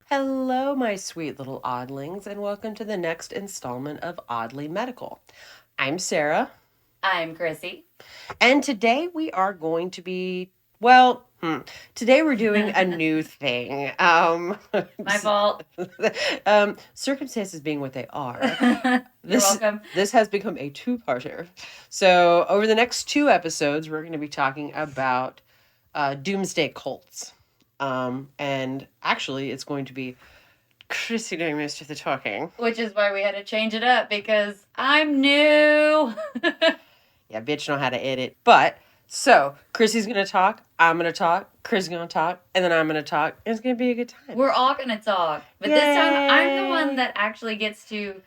Hello, my sweet little oddlings, and welcome to the next installment of Oddly Medical. I'm Sarah, I'm Chrissy. and today we are going to be, well, today we're doing a new thing. My fault. Circumstances being what they are, You're this welcome. this has become a two-parter. So over the next two episodes, we're going to be talking about doomsday cults. And actually, it's going to be Chrissy doing most of the talking. Which is why we had to change it up because I'm new. Yeah, bitch know how to edit. But so Chrissy's gonna talk, I'm gonna talk, Chris is gonna talk, and then I'm gonna talk. And it's gonna be a good time. We're all going to talk. But this time I'm the one that actually gets to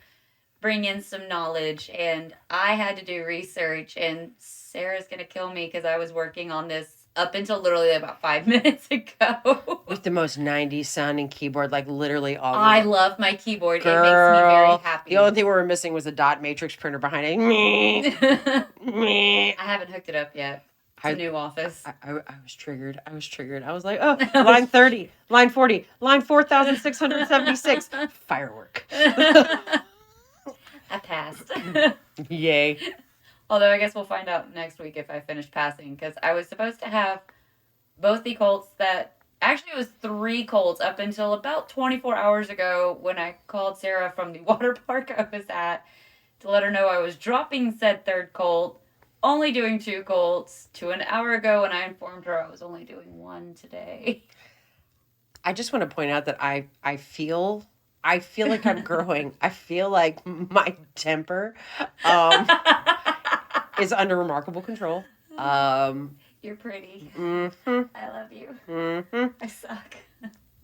bring in some knowledge. And I had to do research. And Sarah's going to kill me because I was working on this up until literally about 5 minutes ago. With the most 90s sounding keyboard, like literally all I of it. love my keyboard. Girl, it makes me very happy. The only thing we were missing was a dot matrix printer behind it. I haven't hooked it up yet. It's a new office. I was triggered. I was like, oh, line 30, line 40, line 4,676. Firework. I passed. Yay. Although I guess we'll find out next week if I finish passing, because I was supposed to have both the colts that... Actually, it was 3 colts up until about 24 hours ago when I called Sarah from the water park I was at to let her know I was dropping said 3rd colt, only doing 2 colts, to an hour ago when I informed her I was only doing 1 today. I just want to point out that I feel like I'm growing. I feel like my temper is under remarkable control. You're pretty. Mm-hmm. I love you. Mm-hmm. I suck.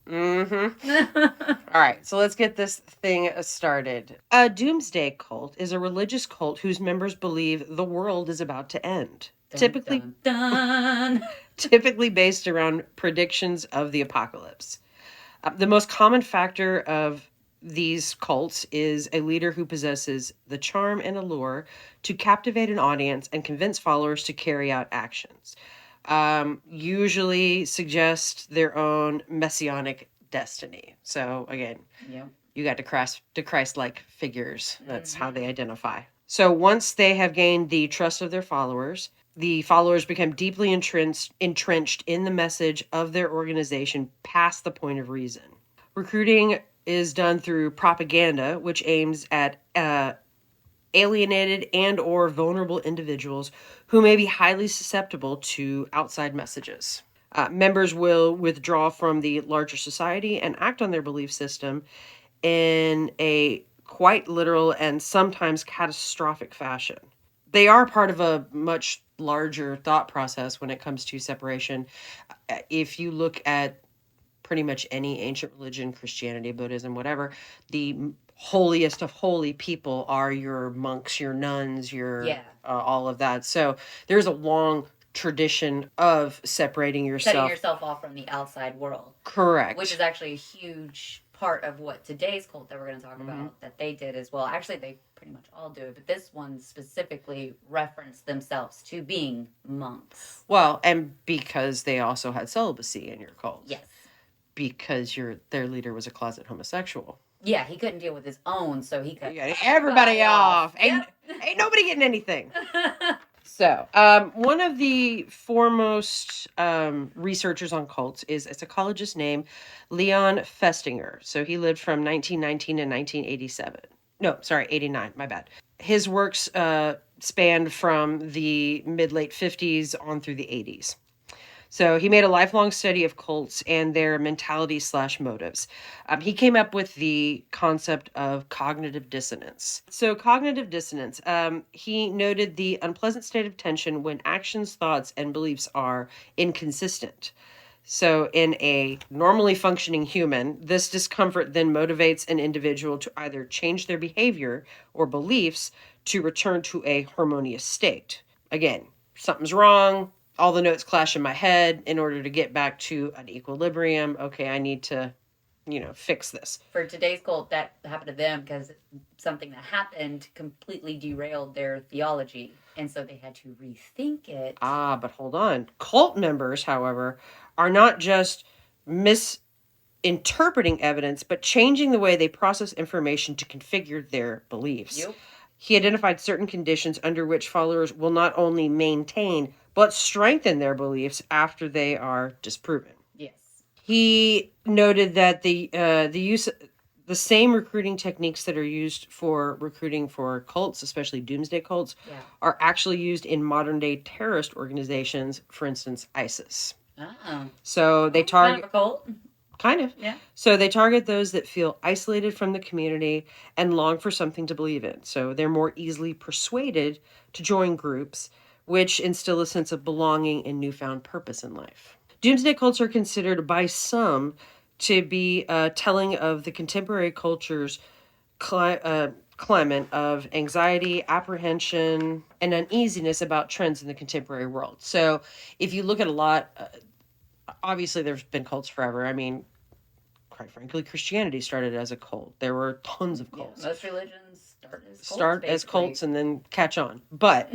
Mm-hmm. All right, so let's get this thing started. A doomsday cult is a religious cult whose members believe the world is about to end. Dun, dun. Typically based around predictions of the apocalypse. The most common factor of these cults is a leader who possesses the charm and allure to captivate an audience and convince followers to carry out actions. Usually suggest their own messianic destiny. So again, Yep. you got the Christ-like figures. That's how they identify. So once they have gained the trust of their followers, the followers become deeply entrenched in the message of their organization past the point of reason. Recruiting is done through propaganda, which aims at alienated and or vulnerable individuals who may be highly susceptible to outside messages. Members will withdraw from the larger society and act on their belief system in a quite literal and sometimes catastrophic fashion. They are part of a much larger thought process when it comes to separation. If you look at pretty much any ancient religion, Christianity, Buddhism, whatever, the holiest of holy people are your monks, your nuns, your all of that. So there's a long tradition of separating yourself. Cutting yourself off from the outside world. Correct. Which is actually a huge part of what today's cult that we're going to talk about that they did as well. Actually, they pretty much all do it, but this one specifically referenced themselves to being monks. Well, and because they also had celibacy in your cult. Yes. Because their leader was a closet homosexual. Yeah, he couldn't deal with his own, so he cut everybody off. Yep. Ain't nobody getting anything. So, one of the foremost researchers on cults is a psychologist named Leon Festinger. So he lived from 1919 to 1987. No, sorry, 89. My bad. His works spanned from the mid-late 50s on through the 80s. So he made a lifelong study of cults and their mentality/motives. He came up with the concept of cognitive dissonance. So cognitive dissonance, he noted the unpleasant state of tension when actions, thoughts, and beliefs are inconsistent. So in a normally functioning human, this discomfort then motivates an individual to either change their behavior or beliefs to return to a harmonious state. Again, something's wrong. All the notes clash in my head in order to get back to an equilibrium. Okay, I need to, fix this. For today's cult, that happened to them because something that happened completely derailed their theology. And so they had to rethink it. But hold on. Cult members, however, are not just interpreting evidence, but changing the way they process information to configure their beliefs. Yep. He identified certain conditions under which followers will not only maintain but strengthen their beliefs after they are disproven. Yes. He noted that the same recruiting techniques that are used for recruiting for cults, especially doomsday cults, are actually used in modern day terrorist organizations, for instance, ISIS. Oh. So they target kind of a cult. Kind of. Yeah. So they target those that feel isolated from the community and long for something to believe in. So they're more easily persuaded to join groups, which instill a sense of belonging and newfound purpose in life. Doomsday cults are considered by some to be telling of the contemporary culture's climate of anxiety, apprehension, and uneasiness about trends in the contemporary world. So if you look at a lot, obviously there's been cults forever. I mean, quite frankly, Christianity started as a cult. There were tons of cults. Yeah, most religions start as cults and then catch on. But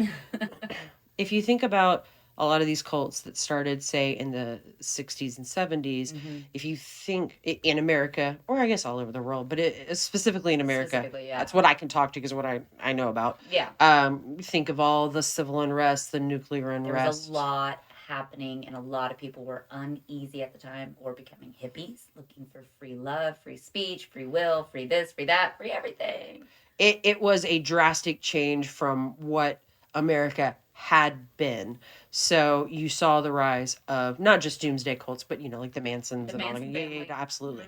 if you think about a lot of these cults that started, say, in the 60s and 70s, if you think in America, or I guess all over the world, but specifically in America, that's what I can talk to because what I know about. Yeah. Think of all the civil unrest, the nuclear unrest. There was a lot happening, and a lot of people were uneasy at the time or becoming hippies, looking for free love, free speech, free will, free this, free that, free everything. It was a drastic change from what America had been. So you saw the rise of not just doomsday cults, but like the Mansons and all that. Yeah, absolutely.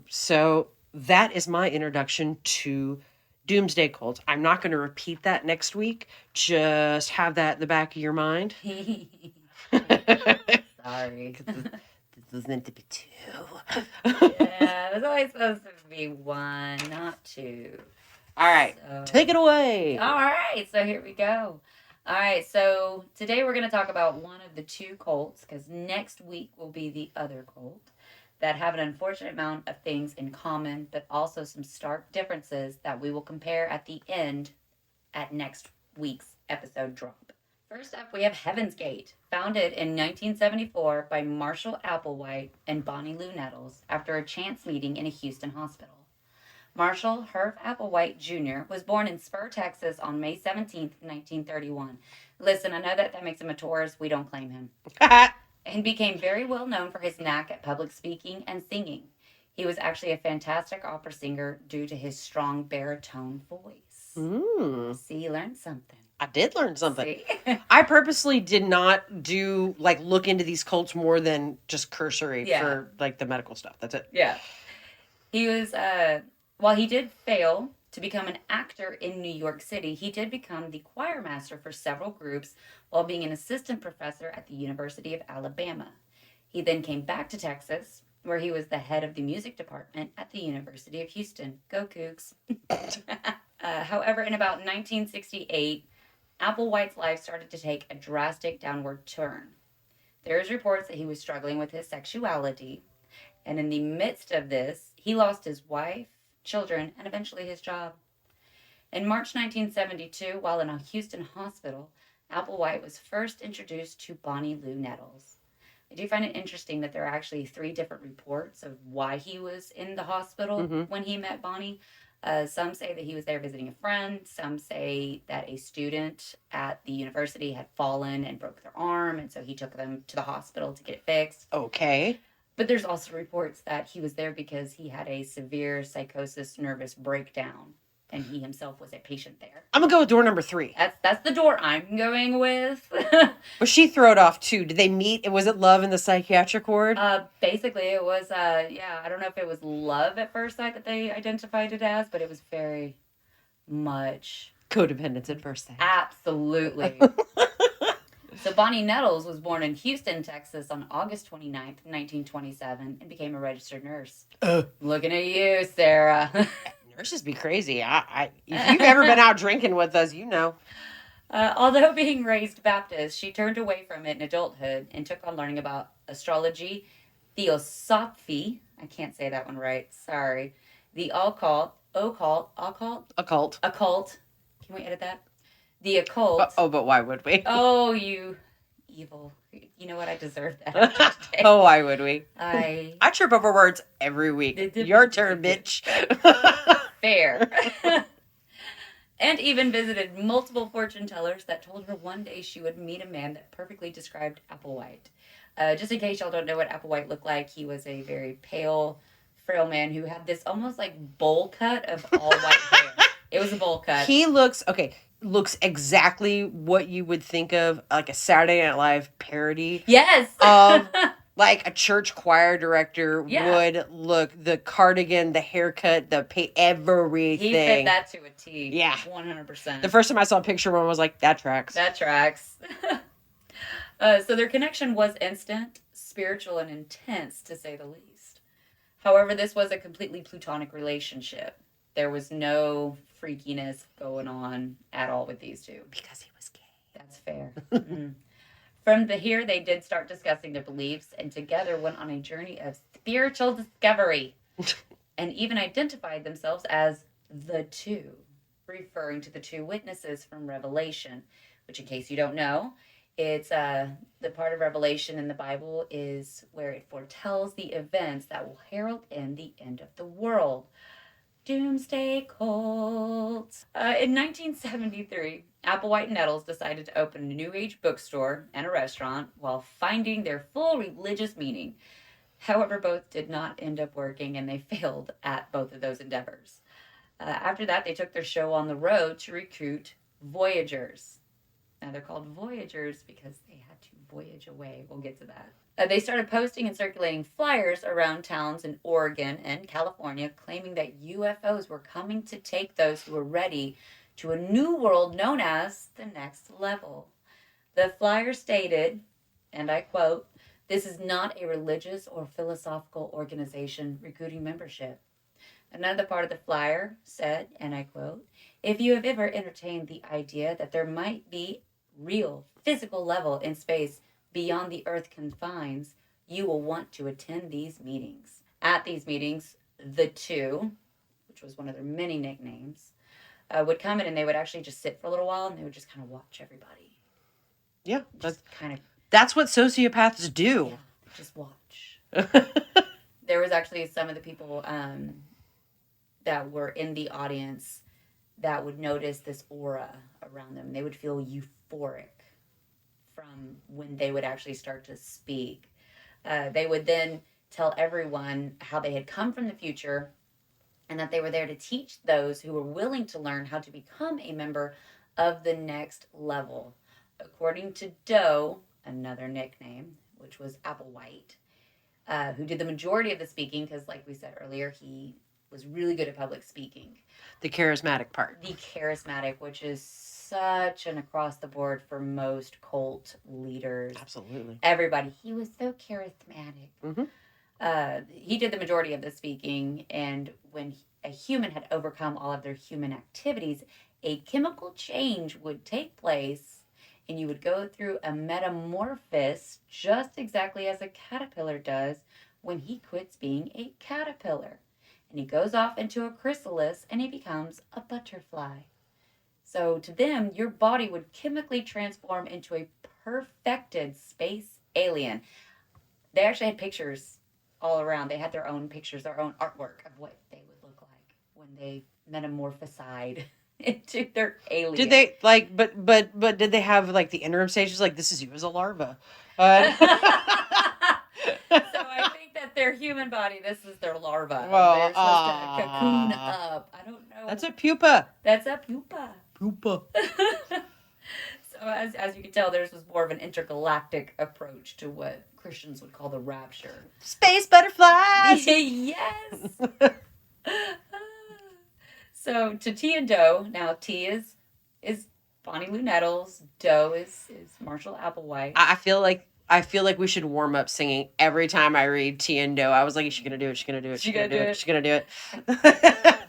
So that is my introduction to doomsday cults. I'm not going to repeat that next week. Just have that in the back of your mind. Sorry. This was meant to be 2. Yeah, it was always supposed to be 1, not 2. All right, take it away. All right, so here we go. All right, so today we're going to talk about one of the 2 cults, because next week will be the other cult, that have an unfortunate amount of things in common, but also some stark differences that we will compare at the end at next week's episode drop. First up, we have Heaven's Gate, founded in 1974 by Marshall Applewhite and Bonnie Lou Nettles after a chance meeting in a Houston hospital. Marshall Herb Applewhite Jr. was born in Spur, Texas on May 17th, 1931. Listen, I know that makes him a tourist. We don't claim him. And became very well known for his knack at public speaking and singing. He was actually a fantastic opera singer due to his strong baritone voice. See, you learned something. I did learn something. I purposely did not look into these cults more than just cursory for the medical stuff. That's it. Yeah. He was, while he did fail to become an actor in New York City, he did become the choir master for several groups while being an assistant professor at the University of Alabama. He then came back to Texas, where he was the head of the music department at the University of Houston. Go Cougs. However, in about 1968, Applewhite's life started to take a drastic downward turn. There is reports that he was struggling with his sexuality, and in the midst of this, he lost his wife, children, and eventually his job. In March 1972, while in a Houston hospital, Applewhite was first introduced to Bonnie Lou Nettles. I do find it interesting that there are actually 3 different reports of why he was in the hospital when he met Bonnie. Some say that he was there visiting a friend. Some say that a student at the university had fallen and broke their arm, and so he took them to the hospital to get it fixed. Okay. But there's also reports that he was there because he had a severe psychosis nervous breakdown, and he himself was a patient there. I'm going to go with door number 3. That's the door I'm going with. Was she thrown off too? Did they meet? Was it love in the psychiatric ward? Basically, it was, I don't know if it was love at first sight that they identified it as, but it was very much... codependence at first sight. Absolutely. So Bonnie Nettles was born in Houston, Texas on August 29th, 1927, and became a registered nurse. Looking at you, Sarah. Nurses be crazy. If you've ever been out drinking with us, you know. Although being raised Baptist, she turned away from it in adulthood and took on learning about astrology, theosophy, I can't say that one right, sorry, the occult. Can we edit that? The occult. But why would we? Oh, you evil. You know what? I deserve that after today. Oh, why would we? I trip over words every week. Your turn, bitch. Fair. And even visited multiple fortune tellers that told her one day she would meet a man that perfectly described Applewhite. Just in case y'all don't know what Applewhite looked like, he was a very pale, frail man who had this almost like bowl cut of all white hair. It was a bowl cut. He looks exactly what you would think of like a Saturday Night Live parody. Yes. Like a church choir director would look. The cardigan, the haircut, the everything. He fit that to a T. Yeah. 100%. The first time I saw a picture of him, I was like, that tracks. That tracks. So their connection was instant, spiritual, and intense, to say the least. However, this was a completely platonic relationship. There was no freakiness going on at all with these two. Because he was gay. That's fair. Mm-hmm. From here, they did start discussing their beliefs and together went on a journey of spiritual discovery and even identified themselves as the two, referring to the two witnesses from Revelation, which, in case you don't know, it's the part of Revelation in the Bible is where it foretells the events that will herald in the end of the world. Doomsday cults. In 1973, Applewhite and Nettles decided to open a New Age bookstore and a restaurant while finding their full religious meaning. However, both did not end up working and they failed at both of those endeavors. After that, they took their show on the road to recruit voyagers. Now, they're called voyagers because they had to voyage away. We'll get to that. They started posting and circulating flyers around towns in Oregon and California claiming that UFOs were coming to take those who were ready to a new world known as the next level. The flyer stated, and I quote, "This is not a religious or philosophical organization recruiting membership." Another part of the flyer said, and I quote, "If you have ever entertained the idea that there might be real physical level in space beyond the Earth confines, you will want to attend these meetings." At these meetings, the two, which was one of their many nicknames, would come in and they would actually just sit for a little while and they would just kind of watch everybody. Yeah, that's what sociopaths do. Yeah, just watch. There was actually some of the people that were in the audience that would notice this aura around them. They would feel euphoric from when they would actually start to speak. They would then tell everyone how they had come from the future and that they were there to teach those who were willing to learn how to become a member of the next level. According to Doe, another nickname, which was Applewhite, who did the majority of the speaking, because like we said earlier, he was really good at public speaking. The charismatic part. The charismatic, which is such an across the board for most cult leaders. Absolutely. Everybody. He was so charismatic. Mm-hmm. He did the majority of the speaking, and when a human had overcome all of their human activities, a chemical change would take place, and you would go through a metamorphosis just exactly as a caterpillar does when he quits being a caterpillar. And he goes off into a chrysalis, and he becomes a butterfly. So to them, your body would chemically transform into a perfected space alien. They actually had pictures all around. They had their own pictures, their own artwork of what they would look like when they metamorphosized into their alien. Did they but did they have like the interim stages like this is you as a larva? So I think that their human body, this is their larva. Well, they're supposed to cocoon up. I don't know. That's a pupa. That's a pupa. Pupa. So as you can tell, theirs was more of an intergalactic approach to what Christians would call the rapture. Space butterflies. Yes. So to T and Doe, now T is Bonnie Lou Nettles, Doe is Marshall Applewhite. I feel like we should warm up singing every time I read T and Doe. I was like, she's gonna do it. She's gonna do it. She's gonna do it. She's gonna do it.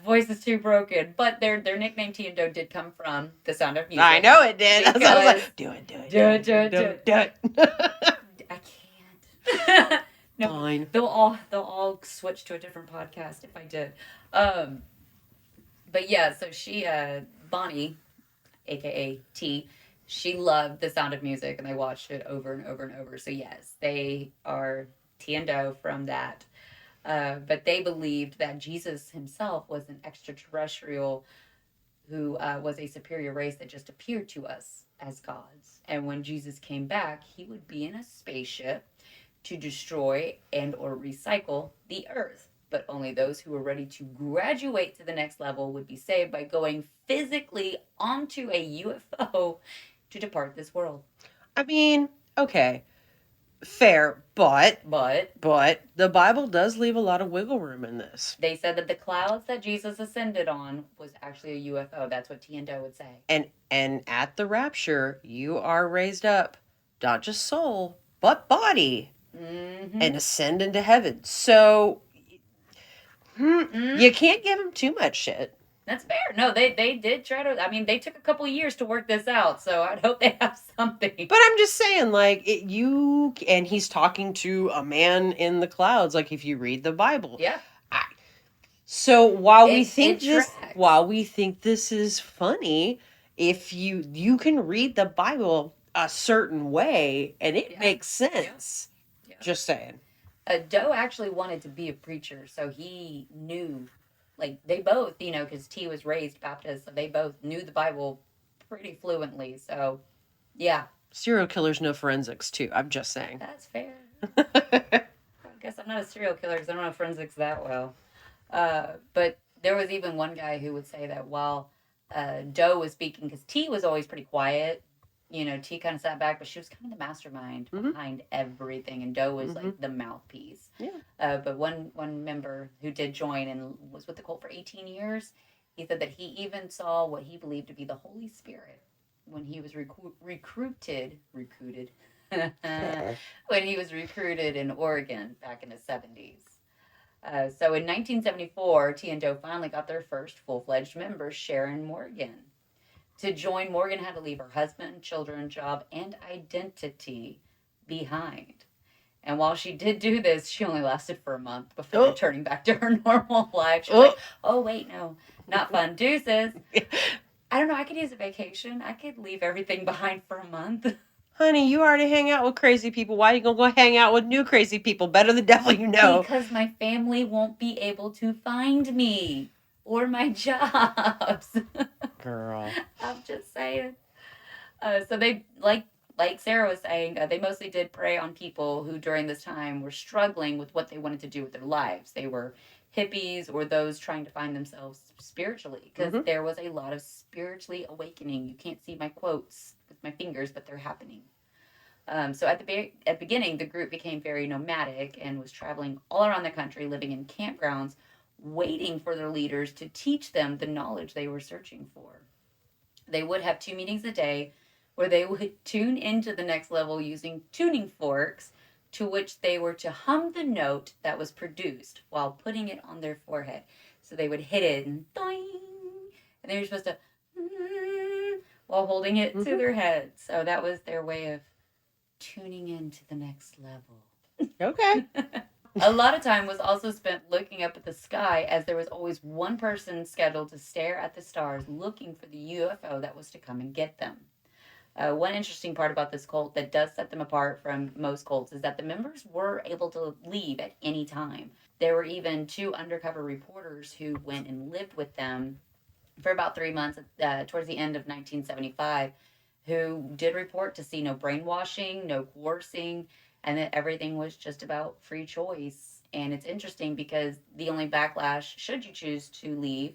Voice is too broken, but their nickname T and Doe did come from The Sound of Music. I know it did. I was like, do it. I can't. No, fine. They'll all switch to a different podcast if I did. But yeah, so she Bonnie, aka T, She loved The Sound of Music, and they watched it over and over and over. So yes, they are T and Do from that. But they believed that Jesus himself was an extraterrestrial who was a superior race that just appeared to us as gods. And when Jesus came back, he would be in a spaceship to destroy and or recycle the earth. But only those who were ready to graduate to the next level would be saved by going physically onto a UFO to depart this world. I mean, okay, fair, but But the Bible does leave a lot of wiggle room in this. they said that the clouds that Jesus ascended on was actually a UFO. That's what T and Do would say. And at the rapture, you are raised up, not just soul, but body, and ascend into heaven. So you can't give them too much shit. That's fair. No, they did try to. I mean, they took a couple years to work this out, so I'd hope they have something. But I'm just saying, like, and he's talking to a man in the clouds. Like, if you read the Bible, Yeah. So while we It think this is funny, if you can read the Bible a certain way and it makes sense. Yeah. Just saying. Doe actually wanted to be a preacher, so he knew, like, they both, because T was raised Baptist, so they both knew the Bible pretty fluently. So, yeah. Serial killers know forensics too. I'm just saying. That's fair. I guess I'm not a serial killer because I don't know forensics that well. But there was even one guy who would say that while Doe was speaking, because T was always pretty quiet, T kind of sat back, but she was kind of the mastermind behind everything, and Doe was like the mouthpiece. Yeah. But one member who did join and was with the cult for 18 years, he said that he even saw what he believed to be the Holy Spirit when he was recruited. When he was recruited in Oregon back in the 70s. So in 1974, T and Do finally got their first full-fledged member, Sharon Morgan. To join, Morgan had to leave her husband, children, job, and identity behind. And while she did do this, she only lasted for a month before returning back to her normal life. She was like, oh, wait, no, not fun. Deuces. I don't know, I could use a vacation. I could leave everything behind for a month. Honey, you already hang out with crazy people. Why are you going to go hang out with new crazy people? Better the devil you know. Because my family won't be able to find me or my jobs. Girl. I'm just saying. So they, like Sarah was saying, they mostly did prey on people who during this time were struggling with what they wanted to do with their lives. They were hippies or those trying to find themselves spiritually, because there was a lot of spiritually awakening. You can't see my quotes with my fingers, but they're happening. So at the beginning, the group became very nomadic and was traveling all around the country, living in campgrounds, waiting for their leaders to teach them the knowledge they were searching for. They would have 2 meetings a day where they would tune into the next level using tuning forks, to which they were to hum the note that was produced while putting it on their forehead. So they would hit it and doing, and they were supposed to while holding it to their head. So that was their way of tuning into the next level. Okay. A lot of time was also spent looking up at the sky, as there was always one person scheduled to stare at the stars looking for the UFO that was to come and get them. One interesting part about this cult that does set them apart from most cults is that the members were able to leave at any time. There were even 2 undercover reporters who went and lived with them for about 3 months towards the end of 1975, who did report to see no brainwashing, no coercing, and that everything was just about free choice. And it's interesting because the only backlash, should you choose to leave,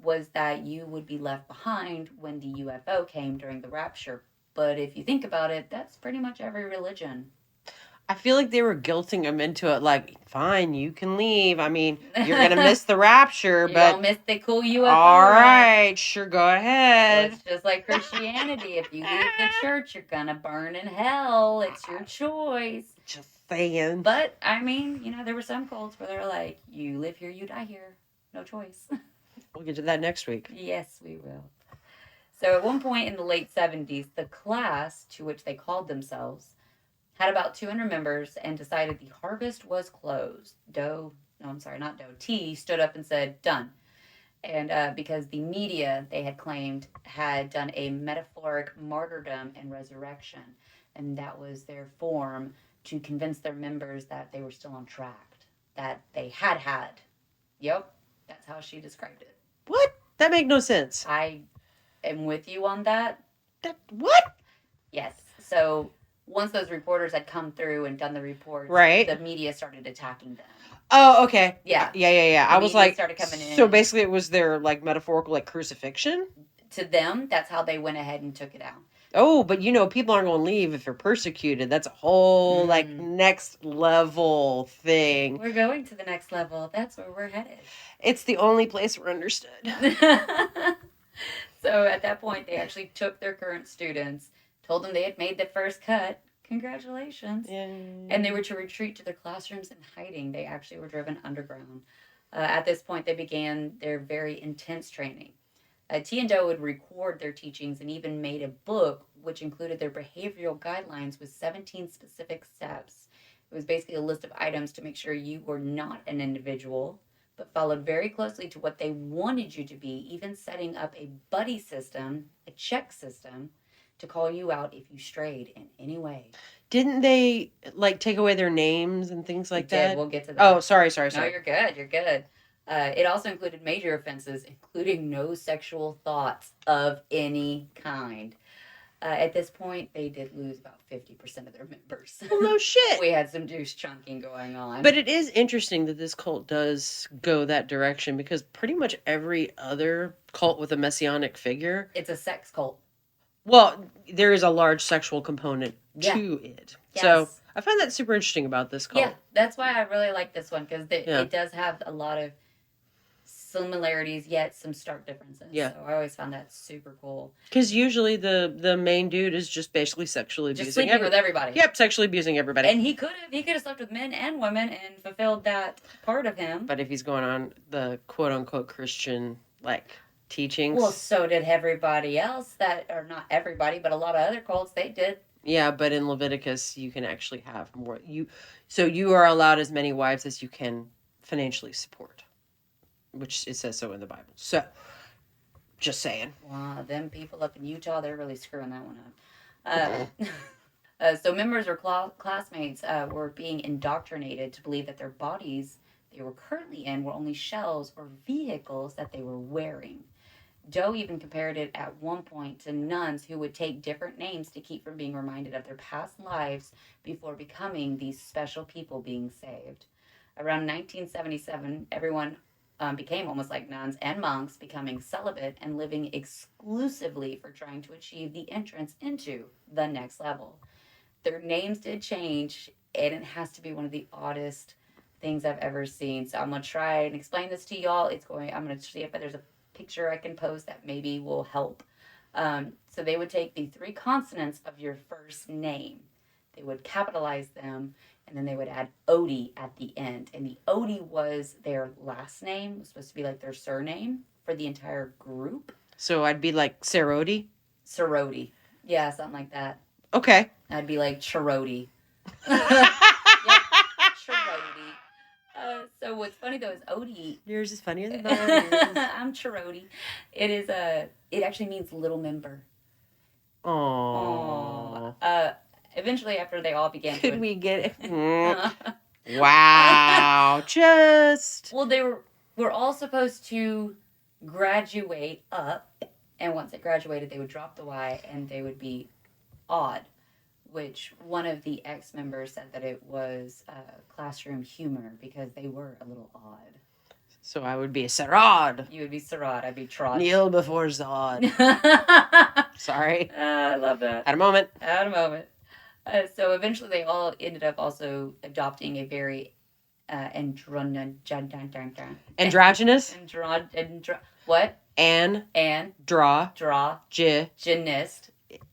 was that you would be left behind when the UFO came during the rapture. But if you think about it, that's pretty much every religion. I feel like they were guilting him into it, like, fine, you can leave. I mean, you're going to miss the rapture, you but... don't miss the cool UFO. All right, sure, go ahead. So it's just like Christianity. If you leave the church, you're going to burn in hell. It's your choice. Just saying. But, I mean, there were some cults where they're like, you live here, you die here. No choice. We'll get to that next week. Yes, we will. So at one point in the late 70s, the class to which they called themselves had about 200 members and decided the harvest was closed. T stood up and said, done. And because the media, they had claimed, had done a metaphoric martyrdom and resurrection, and that was their form to convince their members that they were still on track, that they had. Yep, that's how she described it. What? That make no sense. I am with you on that. What? Yes. So once those reporters had come through and done the reports, right, the media started attacking them. Oh, okay. Yeah. Yeah. The I was like, started coming in. So basically, it was their like metaphorical like crucifixion. To them, that's how they went ahead and took it out. Oh, but people aren't going to leave if they're persecuted. That's a whole like next level thing. We're going to the next level. That's where we're headed. It's the only place we're understood. So at that point, they actually took their current students, told them they had made the first cut. Congratulations. And they were to retreat to their classrooms in hiding. They actually were driven underground. At this point, they began their very intense training. Tiendo would record their teachings and even made a book which included their behavioral guidelines with 17 specific steps. It was basically a list of items to make sure you were not an individual, but followed very closely to what they wanted you to be, even setting up a buddy system, a check system, to call you out if you strayed in any way. Didn't they like take away their names and things like that? We'll get to that. Oh, sorry. No, you're good. It also included major offenses, including no sexual thoughts of any kind. At this point, they did lose about 50% of their members. Well, no shit. We had some douche chunking going on. But it is interesting that this cult does go that direction, because pretty much every other cult with a messianic figure... It's a sex cult. Well, there is a large sexual component to it. Yes. So I find that super interesting about this cult. Yeah, that's why I really like this one, because it does have a lot of similarities, yet some stark differences. Yeah. So I always found that super cool. Because usually the main dude is just basically sexually abusing sleeping with everybody. Yep, sexually abusing everybody. And he could have slept with men and women and fulfilled that part of him. But if he's going on the quote unquote Christian like teachings. Well, so did everybody else or not everybody, but a lot of other cults, they did. Yeah, but in Leviticus you can actually have more. So you are allowed as many wives as you can financially support, which it says so in the Bible. So, just saying. Wow, them people up in Utah, they're really screwing that one up. So members or classmates were being indoctrinated to believe that their bodies they were currently in were only shells or vehicles that they were wearing. Doe even compared it at one point to nuns who would take different names to keep from being reminded of their past lives before becoming these special people being saved. Around 1977, everyone became almost like nuns and monks, becoming celibate and living exclusively for trying to achieve the entrance into the next level. Their names did change, and it has to be one of the oddest things I've ever seen. So I'm going to try and explain this to y'all. I'm going to see if there's a picture I can post that maybe will help. So they would take the 3 consonants of your first name. They would capitalize them, and then they would add Odie at the end. And the Odie was their last name. It was supposed to be like their surname for the entire group. So I'd be like Sarodi? Sarodi. Yeah, something like that. Okay. I'd be like Charodi. So what's funny though is Odie. Yours is funnier than mine. I'm Charodi. It actually means little member. Aww. Eventually, after they all began Could we get it? Wow. Just. Well, they were all supposed to graduate up, and once they graduated, they would drop the Y and they would be odd. Which one of the ex-members said that it was classroom humor because they were a little odd. So I would be a Sarad. You would be Sarad. I'd be Trot. Kneel before Zod. Sorry. I love that. Had a moment. So eventually they all ended up also adopting a very androgynous? What?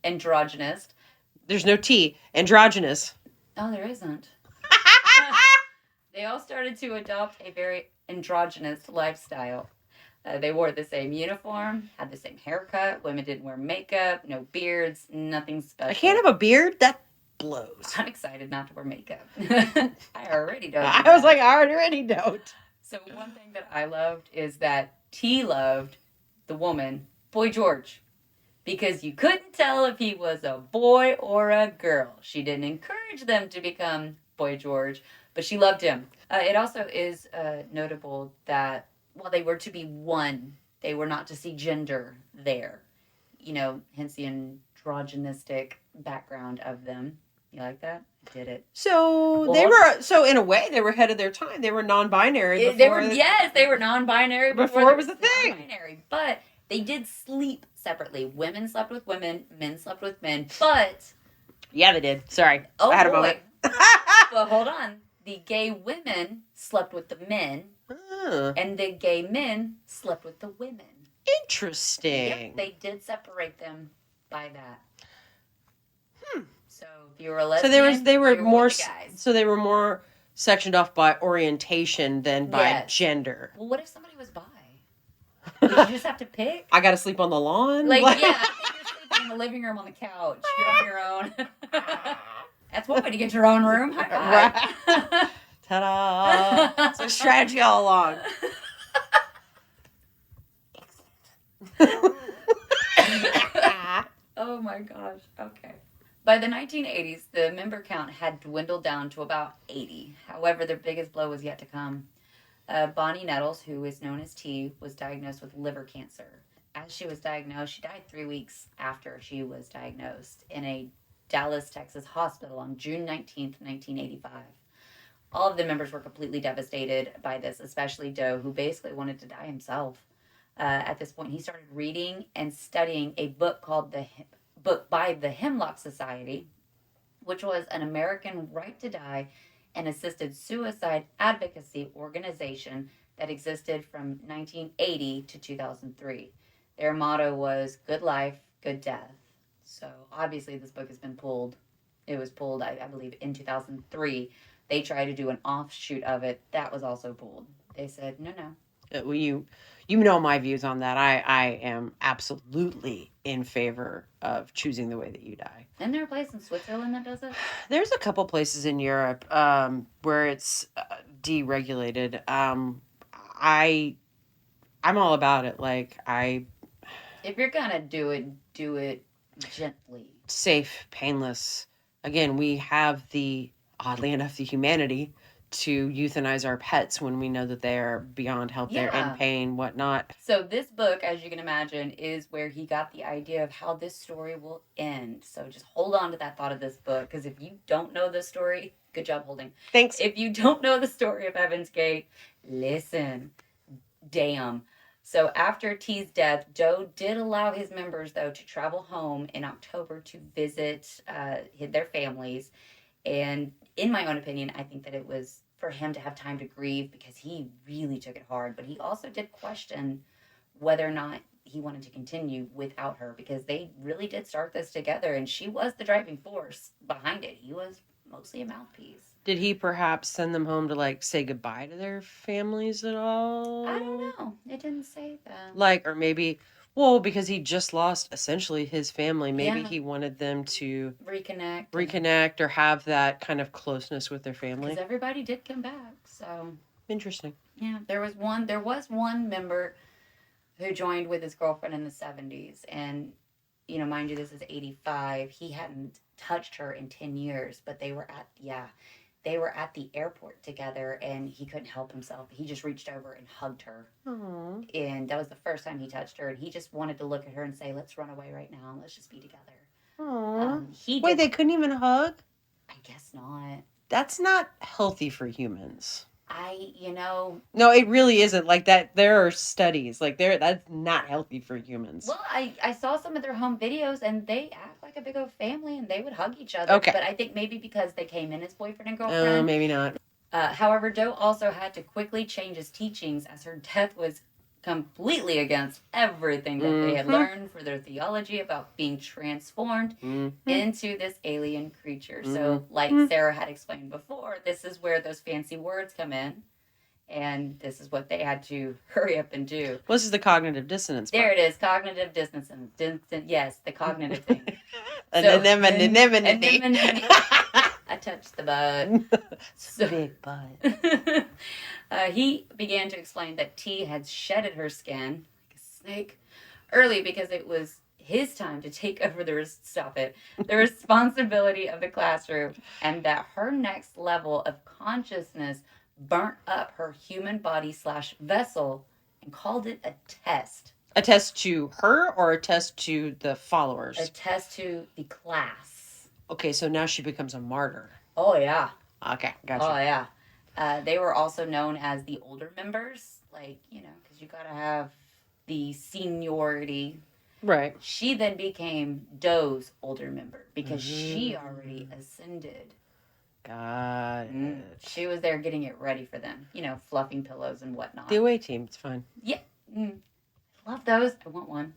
Androgynous. There's no T. Androgynous. Oh, there isn't. They all started to adopt a very androgynous lifestyle. They wore the same uniform, had the same haircut. Women didn't wear makeup, no beards, nothing special. I can't have a beard? That blows. I'm excited not to wear makeup. I already don't. I was like, I already don't. So one thing that I loved is that T loved the woman, Boy George, because you couldn't tell if he was a boy or a girl. She didn't encourage them to become Boy George, but she loved him. It also is notable that while they were to be one, they were not to see gender there. Hence the androgynistic background of them. You like that? I did it. So in a way they were ahead of their time. They were non-binary before. They were non-binary before it was a thing. Non-binary, but they did sleep separately. Women slept with women, men slept with men, but yeah, they did. Sorry, I had a moment. But hold on, the gay women slept with the men, and the gay men slept with the women. Interesting. Yep, they did separate them by that. So if you were a lesbian, they were more with the guys. So they were more sectioned off by orientation than by gender. Well, what if somebody was bi? Did you just have to pick? I got to sleep on the lawn. Yeah, you're sleeping in the living room on the couch. You're on your own. That's one way to get your own room. High five. Ta-da! It's a strategy all along. Oh my gosh. Okay. By the 1980s, the member count had dwindled down to about 80. However, their biggest blow was yet to come. Bonnie Nettles, who is known as T, was diagnosed with liver cancer. As she was diagnosed, she died 3 weeks after she was diagnosed in a Dallas, Texas hospital on June 19th, 1985. All of the members were completely devastated by this, especially Doe, who basically wanted to die himself. At this point, he started reading and studying a book called book by the Hemlock Society, which was an American right to die and assisted suicide advocacy organization that existed from 1980 to 2003. Their motto was good life, good death. So obviously this book has been pulled. It was pulled, I believe, in 2003. They tried to do an offshoot of it. That was also pulled. They said, no. Well, you know my views on that. I am absolutely in favor of choosing the way that you die. Isn't there a place in Switzerland that does it? There's a couple places in Europe where it's deregulated. I'm all about it. If you're gonna do it gently. Safe, painless. Again, we have oddly enough, the humanity to euthanize our pets when we know that they are beyond help, they're in pain, whatnot. So this book, as you can imagine, is where he got the idea of how this story will end. So just hold on to that thought of this book, because if you don't know the story, good job holding. Thanks. If you don't know the story of Heaven's Gate, listen. Damn. So after T's death, Doe did allow his members, though, to travel home in October to visit their families. And in my own opinion, I think that it was for him to have time to grieve because he really took it hard. But he also did question whether or not he wanted to continue without her, because they really did start this together. And she was the driving force behind it. He was mostly a mouthpiece. Did he perhaps send them home to say goodbye to their families at all? I don't know. It didn't say that. Or maybe... Well, because he just lost essentially his family. Maybe he wanted them to reconnect or have that kind of closeness with their family. Because everybody did come back, so interesting. Yeah, there was one member who joined with his girlfriend in the 70s, and mind you, this is 85. He hadn't touched her in 10 years, but they were at the airport together, and he couldn't help himself. He just reached over and hugged her. Aww. And that was the first time he touched her, and he just wanted to look at her and say, let's run away right now. Let's just be together. Aww. Wait, they couldn't even hug? I guess not. That's not healthy for humans. No, it really isn't. That there are studies. That's not healthy for humans. Well, I saw some of their home videos, and they act like a big old family, and they would hug each other. Okay. But I think maybe because they came in as boyfriend and girlfriend. Maybe not. However, Doe also had to quickly change his teachings, as her death was completely against everything that they had learned for their theology about being transformed into this alien creature. So, like Sarah had explained before, this is where those fancy words come in, and this is what they had to hurry up and do. Well, this is the cognitive dissonance part. There it is, cognitive dissonance. Yes, the cognitive thing. I touched the butt. So, big butt. He began to explain that T had shedded her skin like a snake early because it was his time to take over the responsibility of the classroom, and that her next level of consciousness burnt up her human body slash vessel and called it a test. A test to her or a test to the followers? A test to the class. Okay, so now she becomes a martyr. Oh, yeah. Okay, gotcha. Oh, yeah. They were also known as the older members, like, because you gotta have the seniority. Right. She then became Doe's older member because she already ascended. Got it. She was there getting it ready for them, fluffing pillows and whatnot. The away team, it's fine. Yeah. Love those. I want one.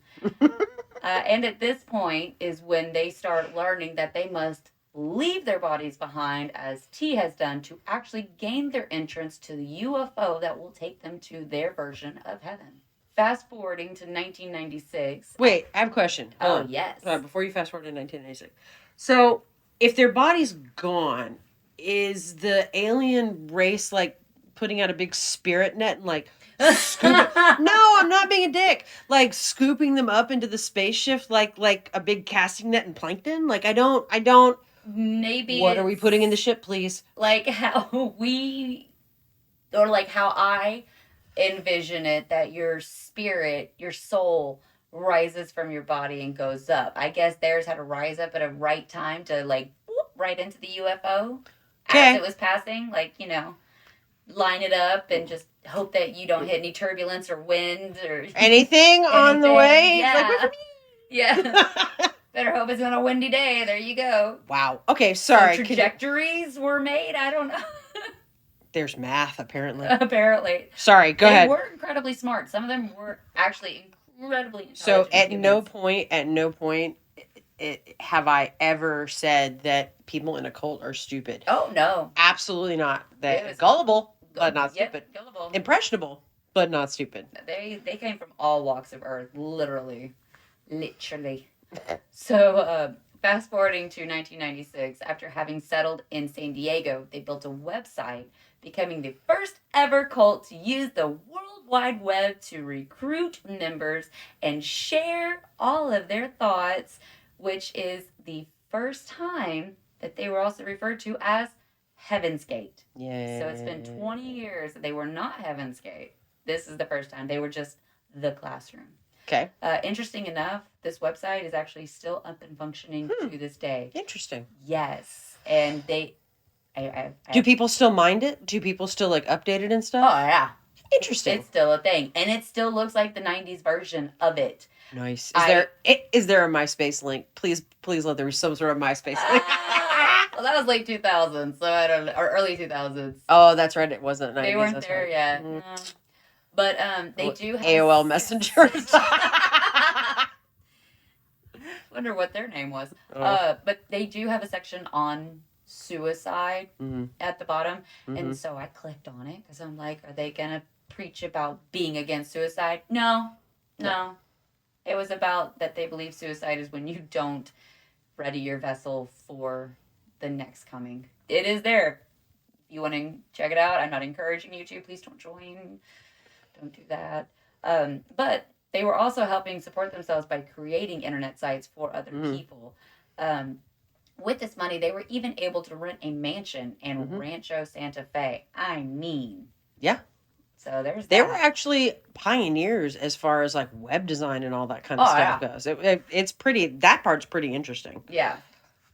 And at this point is when they start learning that they must leave their bodies behind, as T has done, to actually gain their entrance to the UFO that will take them to their version of heaven. Fast forwarding to 1996. Wait, I have a question. Oh, yes. Before you fast forward to 1996. So, if their body's gone, is the alien race like putting out a big spirit net and like scooping? No, I'm not being a dick. Like scooping them up into the spaceship like a big casting net in plankton? Like I don't. Maybe. What are we putting in the ship, please? Like how how I envision it, that your spirit, your soul rises from your body and goes up. I guess theirs had to rise up at a right time to like whoop, right into the UFO as it was passing. Like, line it up and just hope that you don't hit any turbulence or wind or anything on the way. Yeah. Like, yeah. Better hope it's on a windy day. There you go. Wow. Okay, sorry. So trajectories were made. I don't know. There's math, apparently. Apparently. Sorry, go ahead. They were incredibly smart. Some of them were actually incredibly intelligent. So at no point have I ever said that people in a cult are stupid. Oh, no. Absolutely not. They're gullible, but not stupid. Yep, gullible. Impressionable, but not stupid. They came from all walks of earth, literally. So, fast forwarding to 1996, after having settled in San Diego, they built a website, becoming the first ever cult to use the World Wide Web to recruit members and share all of their thoughts, which is the first time that they were also referred to as Heaven's Gate. Yeah. So it's been 20 years that they were not Heaven's Gate. This is the first time. They were just the classroom. Okay. Interesting enough, this website is actually still up and functioning to this day. Interesting. Yes. And do people still mind it? Do people still like update it and stuff? Oh, yeah. Interesting. It's still a thing. And it still looks like the 90s version of it. Nice. Is there a MySpace link? Please let there be some sort of MySpace link. Well, that was late 2000s, so I don't know. Or early 2000s. Oh, that's right. It wasn't 90s. They weren't there yet. No. But they do have AOL Messengers. Wonder what their name was. But they do have a section on suicide at the bottom. And so I clicked on it because I'm like, are they going to preach about being against suicide? No. It was about that they believe suicide is when you don't ready your vessel for the next coming. It is there. If you want to check it out, I'm not encouraging you to. Please don't join. Don't do that. But they were also helping support themselves by creating internet sites for other people. With this money, they were even able to rent a mansion in Rancho Santa Fe. I mean. Yeah. So there's They were actually pioneers as far as like web design and all that kind of stuff goes. It's pretty, that part's pretty interesting. Yeah.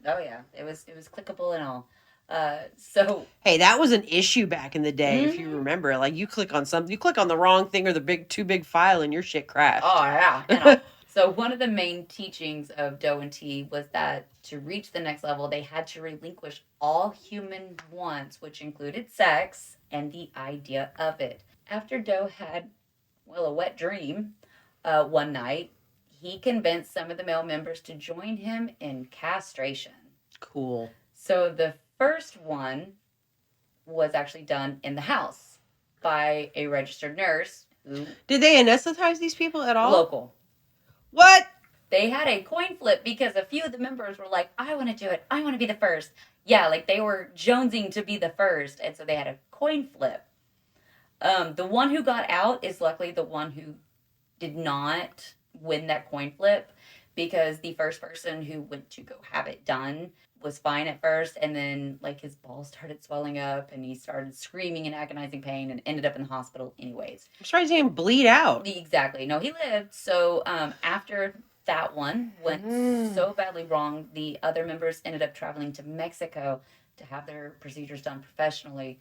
Oh yeah. It was clickable and all. So hey, that was an issue back in the day, if you remember. Like you click on something, you click on the wrong thing or the too big file and your shit crashed. Oh yeah. So one of the main teachings of Doe and T was that to reach the next level, they had to relinquish all human wants, which included sex and the idea of it. After Doe had, a wet dream one night, he convinced some of the male members to join him in castration. Cool. So the first one was actually done in the house by a registered nurse. Did they anesthetize these people at all? Local. What? They had a coin flip because a few of the members were like, I want to do it. I want to be the first. Yeah, like they were jonesing to be the first, and so they had a coin flip. The one who got out is luckily the one who did not win that coin flip, because the first person who went to go have it done was fine at first, and then like his balls started swelling up and he started screaming in agonizing pain and ended up in the hospital anyways. I'm surprised he didn't bleed out. Exactly. No, he lived. So after that one went so badly wrong, the other members ended up traveling to Mexico to have their procedures done professionally.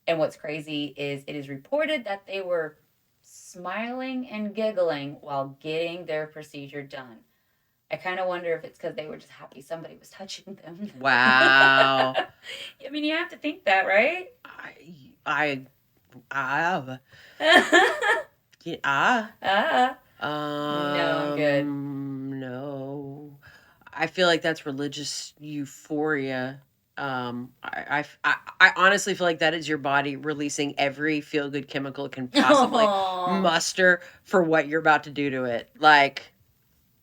And what's crazy is it is reported that they were smiling and giggling while getting their procedure done. I kind of wonder if it's because they were just happy somebody was touching them. Wow. I mean, you have to think that, right? I No, I'm good. No. I feel like that's religious euphoria. I honestly feel like that is your body releasing every feel good chemical it can possibly muster for what you're about to do to it. Like,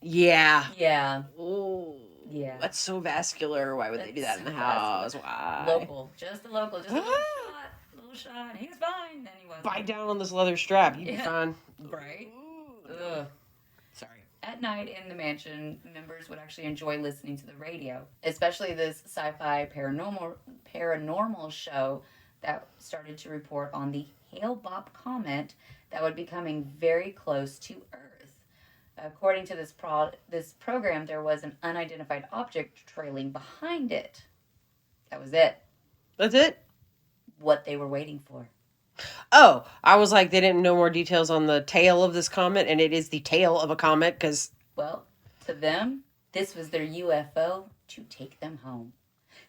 yeah. Yeah. Ooh. Yeah. That's so vascular. Why would they do that in the house? Why? Local. Just a local. Just a little shot. A little shot. He was fine. Then he wasn't. Bite down on this leather strap. You'd be fine. Right? Ugh. Ugh. Sorry. At night in the mansion, members would actually enjoy listening to the radio, especially this sci-fi paranormal show that started to report on the Hale-Bopp comet that would be coming very close to Earth. According to this program, there was an unidentified object trailing behind it. That was it. That's it? What they were waiting for. Oh, I was like, they didn't know more details on the tail of this comet, and it is the tail of a comet, because... Well, to them, this was their UFO to take them home.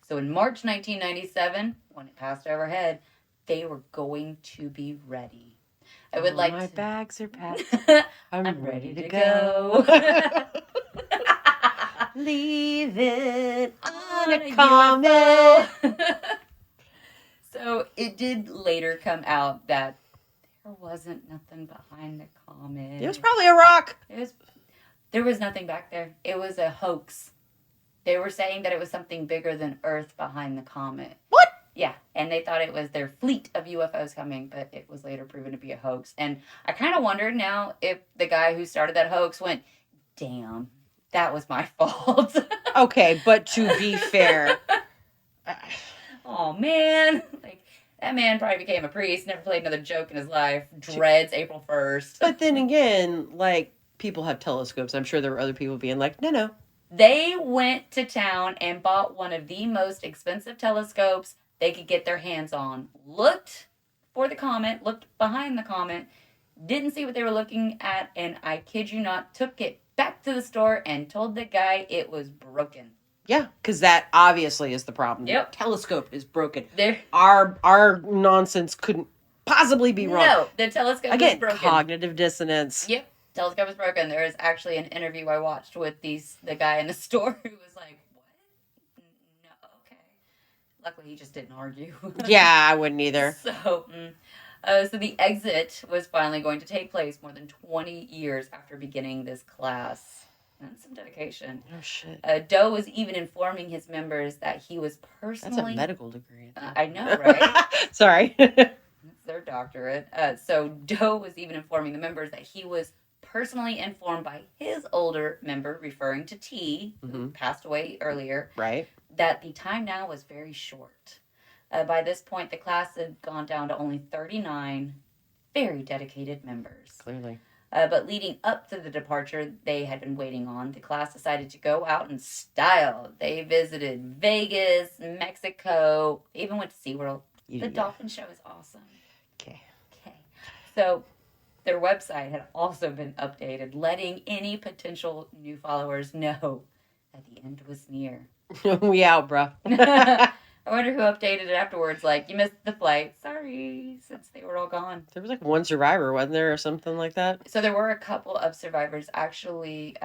So in March 1997, when it passed overhead, they were going to be ready. I would like my to... bags are packed. I'm ready to go. Leaving on a UFO. comet. So it did later come out that there wasn't nothing behind the comet. It was probably a rock. There was nothing back there. It was a hoax. They were saying that it was something bigger than Earth behind the comet. What? Yeah, and they thought it was their fleet of UFOs coming, but it was later proven to be a hoax. And I kind of wondered now if the guy who started that hoax went, damn, that was my fault. Okay, but to be fair... Oh, man. Like, that man probably became a priest, never played another joke in his life, dreads April 1st. But then again, like, people have telescopes. I'm sure there were other people being like, no. They went to town and bought one of the most expensive telescopes they could get their hands on. Looked for the comet, looked behind the comet, didn't see what they were looking at, and I kid you not, took it back to the store and told the guy it was broken. Yeah, because that obviously is the problem. Yep. The telescope is broken. There. Our nonsense couldn't possibly be wrong. No, the telescope is broken. Cognitive dissonance. Yep, telescope is broken. There is actually an interview I watched with the guy in the store who was like, what? No, okay. Luckily, he just didn't argue. Yeah, I wouldn't either. So the exit was finally going to take place more than 20 years after beginning this class. That's some dedication. Oh, shit. Doe was even informing his members that he was personally... That's a medical degree. I know, right? Sorry. It's their doctorate. So Doe was even informing the members that he was personally informed by his older member, referring to T, who passed away earlier, right, that the time now was very short. By this point, the class had gone down to only 39 very dedicated members. Clearly. But leading up to the departure they had been waiting on, the class decided to go out in style. They visited Vegas, Mexico, even went to SeaWorld. The dolphin show is awesome. Okay. So their website had also been updated, letting any potential new followers know that the end was near. We out, bro. I wonder who updated it afterwards. Like, you missed the flight. Sorry, since they were all gone. There was like one survivor, wasn't there, or something like that? So there were a couple of survivors. Actually,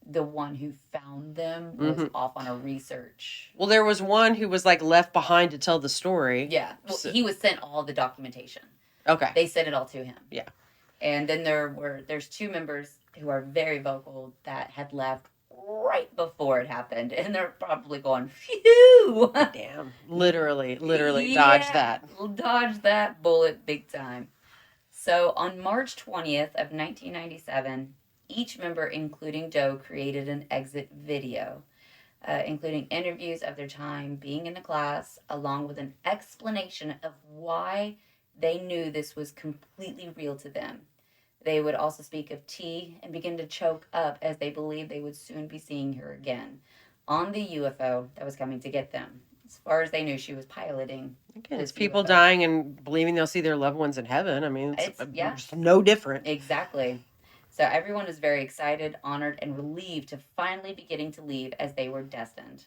the one who found them was off on a research. Well, there was one who was like left behind to tell the story. Yeah. Well, he was sent all the documentation. Okay. They sent it all to him. Yeah. And then there's two members who are very vocal that had left right before it happened, and they're probably going, phew! Damn. Literally dodge Yeah, that. dodge that bullet big time. So on March 20th of 1997, each member, including Joe, created an exit video, including interviews of their time being in the class, along with an explanation of why they knew this was completely real to them. They would also speak of T and begin to choke up as they believed they would soon be seeing her again on the UFO that was coming to get them. As far as they knew, she was piloting. Again, it's this people UFO. dying and believing they'll see their loved ones in heaven. I mean, Yeah. it's no different. Exactly. So everyone is very excited, honored, and relieved to finally be getting to leave as they were destined.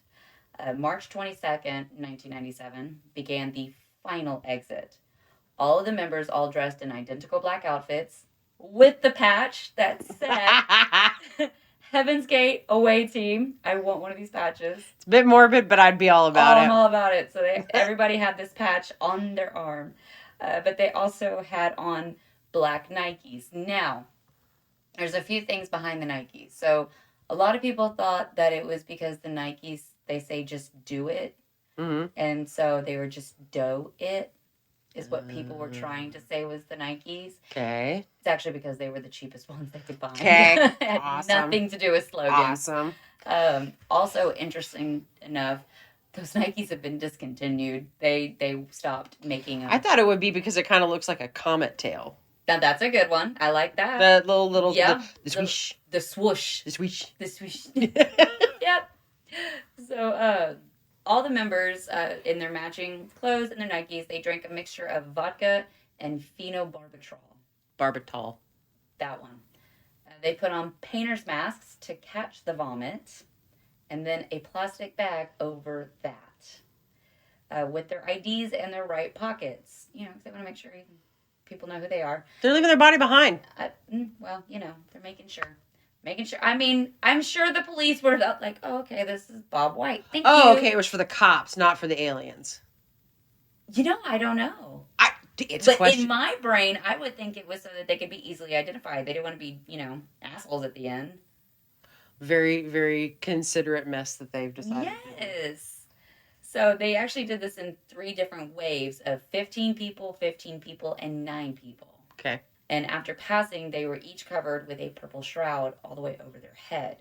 March 22nd, 1997, began the final exit. All of the members all dressed in identical black outfits with the patch that said Heaven's Gate away team. I want one of these patches. It's a bit morbid, but I'd be all about it. I'm all about it. So everybody had this patch on their arm. But they also had on black Nikes. Now, there's a few things behind the Nikes. So a lot of people thought that it was because the Nikes, they say just do it. Mm-hmm. And so they were just do it, is what people were trying to say was the Nikes. Okay. It's actually because they were the cheapest ones they could find. Okay. It had Awesome. nothing to do with slogans. Awesome. Also, interesting enough, those Nikes have been discontinued. They stopped making them. I thought it would be because it kind of looks like a comet tail. Now that's a good one. I like that. The little Yeah. the swoosh. The swoosh. The swoosh. The swoosh. Yep. So all the members in their matching clothes and their Nikes, they drank a mixture of vodka and phenobarbital. Barbital. That one. They put on painter's masks to catch the vomit, and then a plastic bag over that, with their IDs in their right pockets. You know, 'cause they want to make sure people know who they are. They're leaving their body behind. Well, you know, they're making sure. I mean, I'm sure the police were like, oh, okay, this is Bob White. Thank you. Oh, okay. It was for the cops, not for the aliens. You know, I don't know. It's but a question. in my brain, I would think it was so that they could be easily identified. They didn't want to be, you know, assholes at the end. Very, very considerate mess that they've decided. Yes. So they actually did this in 3 different waves of 15 people, and 9 people. Okay. And after passing, they were each covered with a purple shroud all the way over their head.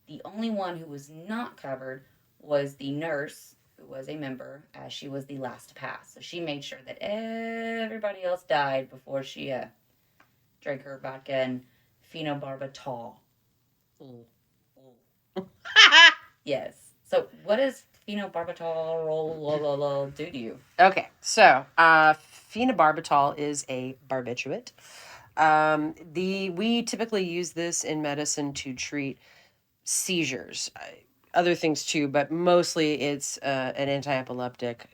The only one who was not covered was the nurse, who was a member, as she was the last to pass. So she made sure that everybody else died before she drank her vodka and phenobarbital. Yes. So what does phenobarbital do to you? Okay, so phenobarbital is a barbiturate. We typically use this in medicine to treat seizures, other things too, but mostly it's an anti-epileptic.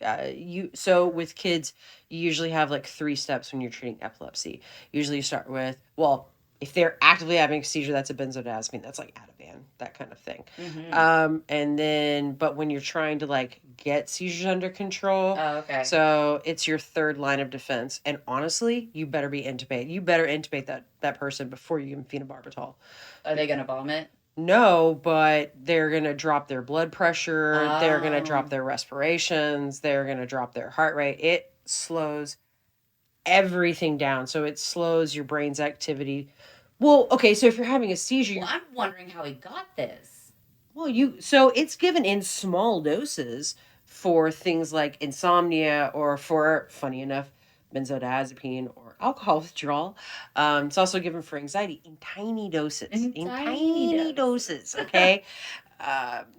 So with kids, you usually have like 3 steps when you're treating epilepsy. Usually you start with, well, if they're actively having a seizure, that's a benzodiazepine. That's like Ativan, that kind of thing. Mm-hmm. And then, but when you're trying to like get seizures under control, okay. So it's your 3rd line of defense. And honestly, you better be intubated. You better intubate that person before you give them phenobarbital. Are they gonna vomit? No, but they're going to drop their blood pressure. Oh. They're going to drop their respirations. They're going to drop their heart rate. It slows everything down. So it slows your brain's activity. Well, okay, so if you're having a seizure... Well, I'm wondering how he got this. Well, so it's given in small doses for things like insomnia or for, funny enough, benzodiazepine or alcohol withdrawal. It's also given for anxiety in tiny doses. In tiny doses, okay?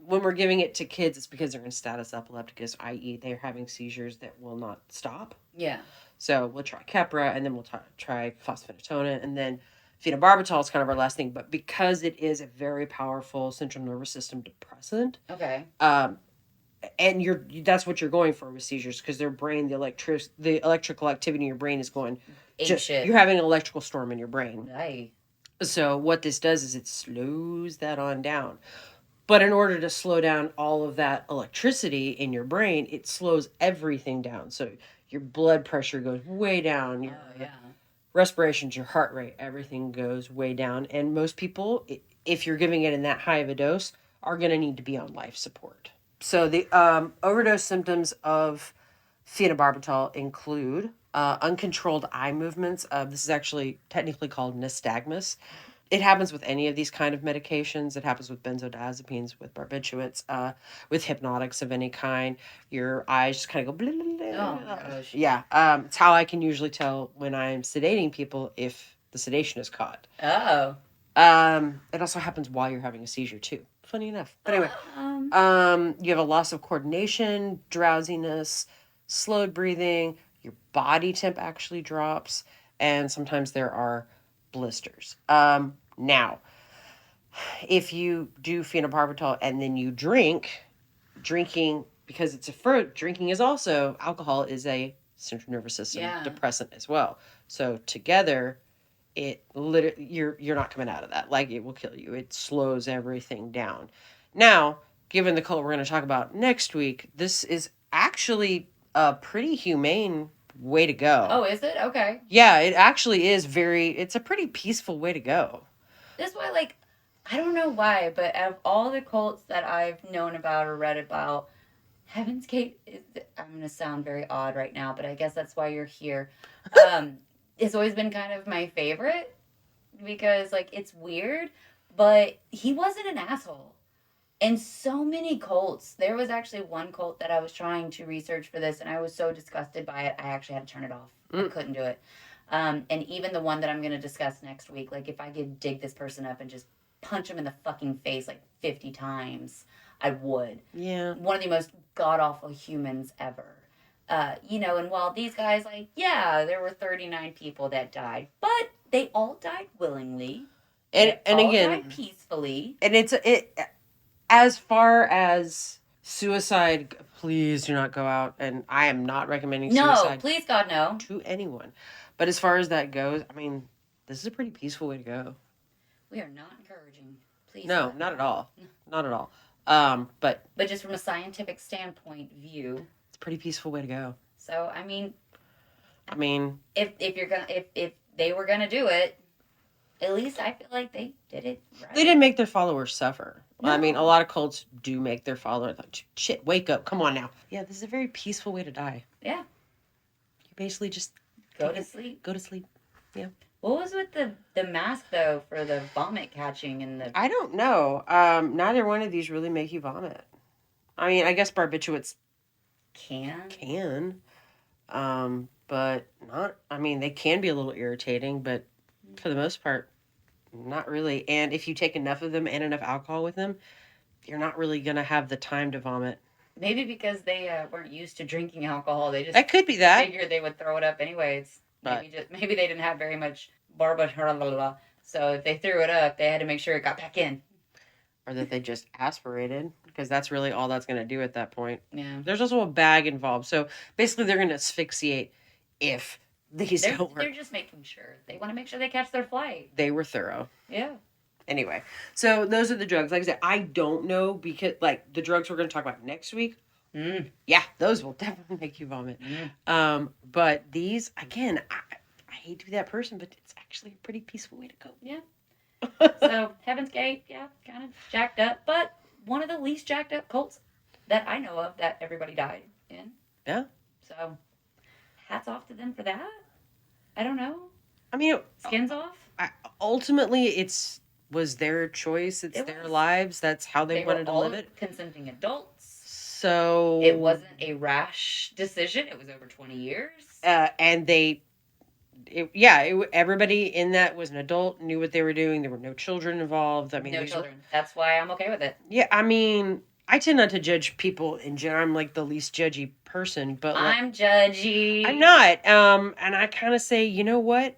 When we're giving it to kids, it's because they're in status epilepticus, i.e. they're having seizures that will not stop. Yeah. So we'll try Keppra, and then we'll try phosphatonin, and then phenobarbital is kind of our last thing. But because it is a very powerful central nervous system depressant, okay, and that's what you're going for with seizures, because their brain, the electrical activity in your brain is going shit. You're having an electrical storm in your brain. Aye. So what this does is it slows that on down. But in order to slow down all of that electricity in your brain, it slows everything down. So your blood pressure goes way down. Your respirations, your heart rate, everything goes way down. And most people, if you're giving it in that high of a dose, are going to need to be on life support. So the overdose symptoms of phenobarbital include uncontrolled eye movements. This is actually technically called nystagmus. It happens with any of these kind of medications. It happens with benzodiazepines, with barbiturates, with hypnotics of any kind. Your eyes just kind of go. Blah, blah, blah. Oh, gosh. Yeah, it's how I can usually tell when I'm sedating people if the sedation is caught. Oh. It also happens while you're having a seizure too. Funny enough. But anyway, you have a loss of coordination, drowsiness, slowed breathing. Your body temp actually drops, and sometimes there are blisters. Now, if you do phenobarbital and then you drinking because it's a fruit, drinking is also alcohol is a central nervous system depressant as well. So together, it literally you're not coming out of that. Like, it will kill you. It slows everything down. Now, given the cult we're going to talk about next week, this is actually a pretty humane way to go. Oh, is it? Okay. Yeah, it actually is it's a pretty peaceful way to go. That's why, like, I don't know why, but out of all the cults that I've known about or read about, Heaven's Gate I'm going to sound very odd right now, but I guess that's why you're here. It's always been kind of my favorite because, like, it's weird, but he wasn't an asshole. And so many cults. There was actually one cult that I was trying to research for this, and I was so disgusted by it, I actually had to turn it off. I couldn't do it. And even the one that I'm going to discuss next week, like, if I could dig this person up and just punch him in the fucking face like 50 times, I would. Yeah. One of the most god-awful humans ever. And while these guys, like, yeah, there were 39 people that died, but they all died willingly. And all again, died peacefully. And it as far as suicide, please do not go out. And I am not recommending suicide. No, please, God, no. To anyone. But as far as that goes, I mean, this is a pretty peaceful way to go. We are not encouraging. Please. No, not at all. Not at all. But just from a scientific standpoint view, it's a pretty peaceful way to go. So I mean, if you're gonna if they were gonna do it, at least I feel like they did it right. They didn't make their followers suffer. No. I mean, a lot of cults do make their followers like, shit, wake up, come on now. Yeah, this is a very peaceful way to die. Yeah. You basically just go to sleep. Go to sleep. Yeah. What was with the mask though for the vomit catching and the? I don't know. Neither one of these really make you vomit. I mean, I guess barbiturates can. But not. I mean, they can be a little irritating, but for the most part, not really. And if you take enough of them and enough alcohol with them, you're not really gonna have the time to vomit. Maybe because they weren't used to drinking alcohol, they just that could be that. Figured they would throw it up anyways. Maybe they didn't have very much barba, so if they threw it up, they had to make sure it got back in. Or that they just aspirated, because that's really all that's going to do at that point. Yeah. There's also a bag involved, so basically they're going to asphyxiate if these don't work. They're just making sure. They want to make sure they catch their flight. They were thorough. Yeah. Anyway, so those are the drugs. Like I said, I don't know, because like the drugs we're going to talk about next week. Yeah, those will definitely make you vomit. But these, again, I hate to be that person, but it's actually a pretty peaceful way to go. Yeah. So Heaven's Gate, yeah, kind of jacked up, but one of the least jacked up cults that I know of that everybody died in. Yeah. So hats off to them for that. I don't know. I mean, skins off. Ultimately, was their choice. It's their lives. That's how they wanted to live it. Consenting adults. So it wasn't a rash decision. It was over 20 years. And everybody in that was an adult, knew what they were doing. There were no children involved. I mean, no children. That's why I'm okay with it. Yeah, I mean, I tend not to judge people in general. I'm like the least judgy person, but I'm judgy. I'm not. And I kind of say, you know what?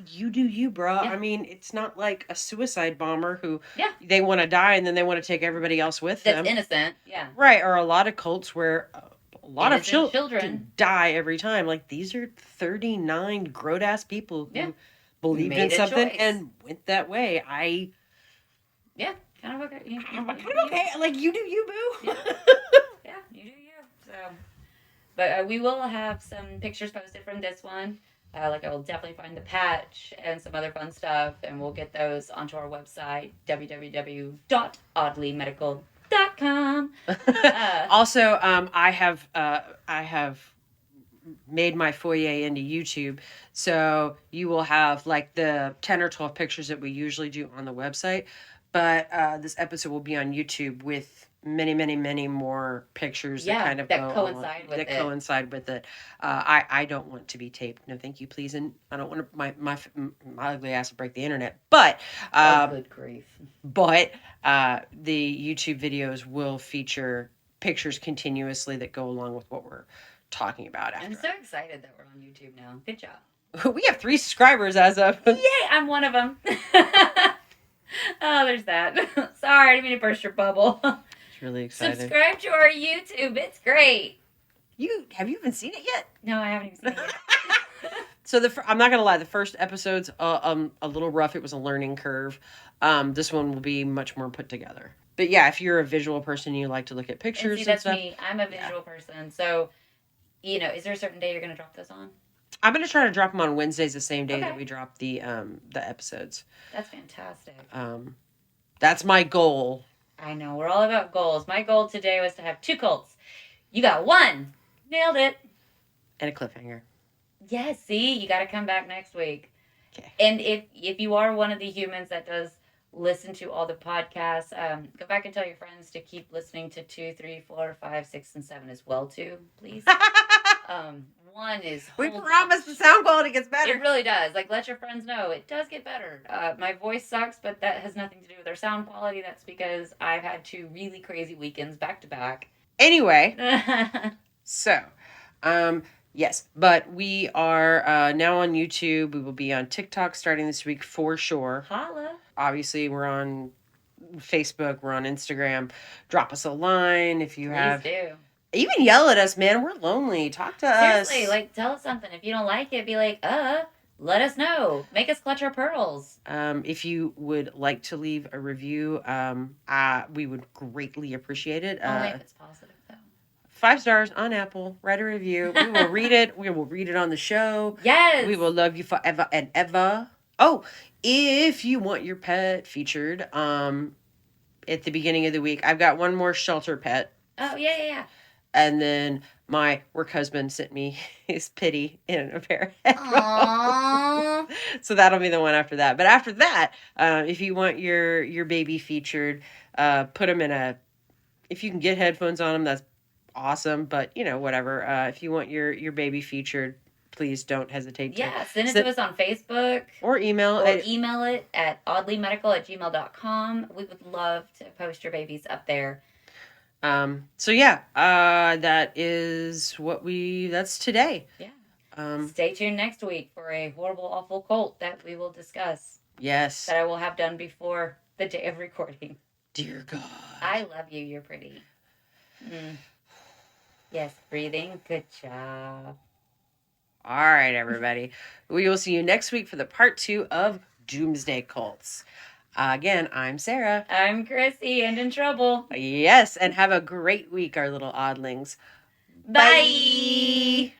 You do you, bro. Yeah. I mean, it's not like a suicide bomber who they want to die and then they want to take everybody else with them. That's innocent, yeah. Right, or a lot of cults where a lot of children die every time. Like, these are 39 grown-ass people who believed in something and went that way. Yeah, kind of okay. I'm kind of okay. Like, you do you, boo. Yeah, you do you. So, but we will have some pictures posted from this one. I will definitely find the patch and some other fun stuff, and we'll get those onto our website, www.oddlymedical.com. gmail.com. Also, I have made my foyer into YouTube, so you will have like the 10 or 12 pictures that we usually do on the website, but this episode will be on YouTube with many more pictures that kind of that go coincide along, with that it. coincide with it. I don't want to be taped, no thank you please, and I don't want to my ugly ass to break the internet, but Oh, good grief. but the YouTube videos will feature pictures continuously that go along with what we're talking about after. I'm so excited that we're on YouTube now. Good job. We have 3 subscribers as of. Yay, I'm one of them. Oh, there's that. Sorry, I didn't mean to burst your bubble. It's really exciting. Subscribe to our YouTube. It's great. Have you even seen it yet? No, I haven't even seen it yet. So I'm not gonna lie, the first episode's a little rough. It was a learning curve. This one will be much more put together. But yeah, if you're a visual person, you like to look at pictures And and that's stuff. me. I'm a visual person. So, is there a certain day you're going to drop those on? I'm gonna try to drop them on Wednesdays, the same day that Okay. we drop the episodes. That's fantastic. That's my goal. I know. We're all about goals. My goal today was to have 2 Colts. You got 1. Nailed it. And a cliffhanger. Yes, see? You got to come back next week. Okay. And if you are one of the humans that does listen to all the podcasts, go back and tell your friends to keep listening to 2, 3, 4, 5, 6, and 7 as well, too, please. 1 is... We promise the sound quality gets better. It really does. Like, let your friends know. It does get better. My voice sucks, but that has nothing to do with our sound quality. That's because I've had 2 really crazy weekends back to back. Anyway, so, yes, but we are now on YouTube. We will be on TikTok starting this week for sure. Holla. Obviously, we're on Facebook. We're on Instagram. Drop us a line if you have. Please do. Even yell at us, man. We're lonely. Talk to us. Seriously, like, tell us something. If you don't like it, be like, let us know. Make us clutch our pearls. If you would like to leave a review, we would greatly appreciate it. Only if it's positive, though. 5 stars on Apple. Write a review. We will read it. We will read it on the show. Yes. We will love you forever and ever. Oh, if you want your pet featured, at the beginning of the week, I've got one more shelter pet. Oh, yeah. And then my work husband sent me his pity in a pair of headphones. Aww. So that'll be the one after that. But after that, if you want your baby featured, put them in if you can get headphones on them, that's awesome. But, whatever. If you want your baby featured, please don't hesitate to. Yeah, send it to us on Facebook. Or email. Or email it at oddlymedical@gmail.com. We would love to post your babies up there. So yeah, that is that's today. Yeah. Stay tuned next week for a horrible, awful cult that we will discuss. Yes. That I will have done before the day of recording. Dear God. I love you. You're pretty. Yes, breathing. Good job. All right, everybody. We will see you next week for the part 2 of Doomsday Cults. Again, I'm Sarah. I'm Chrissy and in trouble. Yes, and have a great week, our little oddlings. Bye.